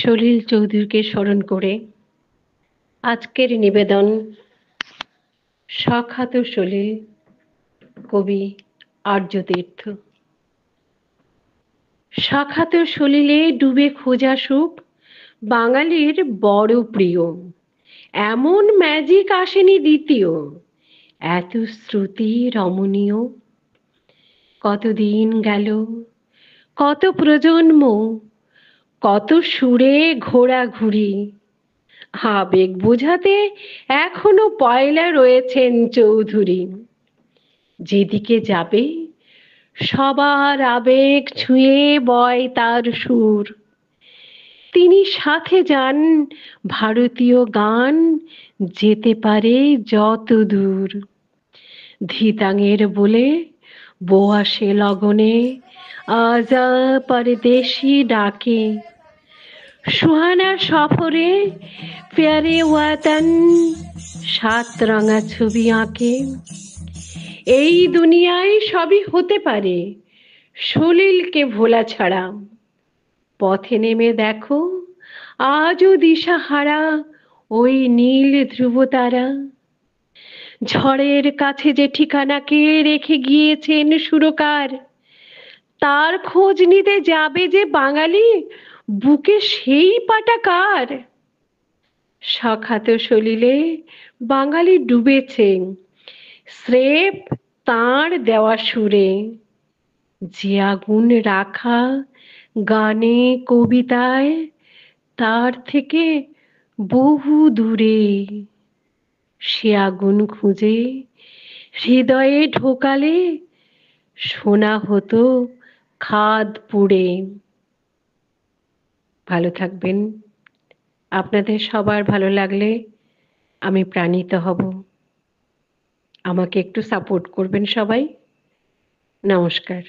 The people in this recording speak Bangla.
সলিল চৌধুরীকে স্মরণ করে আজকের নিবেদন সখ্যাত সলিল কবি আর্যতীর্থ। সখ্যাত সলিলে ডুবে খোঁজা সুখ বাঙালির বড় প্রিয়, এমন ম্যাজিক আসেনি দ্বিতীয়, এত শ্রুতি রমণীয়। কতদিন গেল, কত প্রজন্ম, কত সুরে ঘোরাঘুরি, আবেগ বোঝাতে এখনো পয়লা রয়েছেন চৌধুরী। যেদিকে যাবে সবার আবেগ ছুঁয়ে বয় তার সুর। তিনি সাথে যান ভারতীয় গান যেতে পারে যত দূর। ধিতাঙের বলে বউ আসে লগনে, আজা পরদেশি ডাকে। সুহানা সফরে প্যারে ওয়াতন, সাত রঙা ছবি আঁকে। এই দুনিয়ায় সবই হতে পারে সলিলকে ভোলা ছাড়া। পথে নেমে দেখো আজও দিশাহারা ওই নীল ধ্রুবতারা। ঝড়ের কাছে যে ঠিকানাকে রেখে গিয়েছেন সুরকার, তার খোঁজ নিতে যাবে যে বাঙালি, বুকে সেই পাটাকার। সখ্যাত সলিলে বাঙালি ডুবেছে স্রেফ তাঁর দেওয়া সুরে। যে আগুন রাখা গানে কবিতায়, তার থেকে বহু দূরে। সে আগুন খুঁজে হৃদয়ে ঢোকালে শোনা হতো খাদ পুড়ে। ভালো থাকবেন। আপনাদের সবার ভালো লাগলে আমি প্রাণিত হব। আমাকে একটু সাপোর্ট করবেন সবাই। নমস্কার।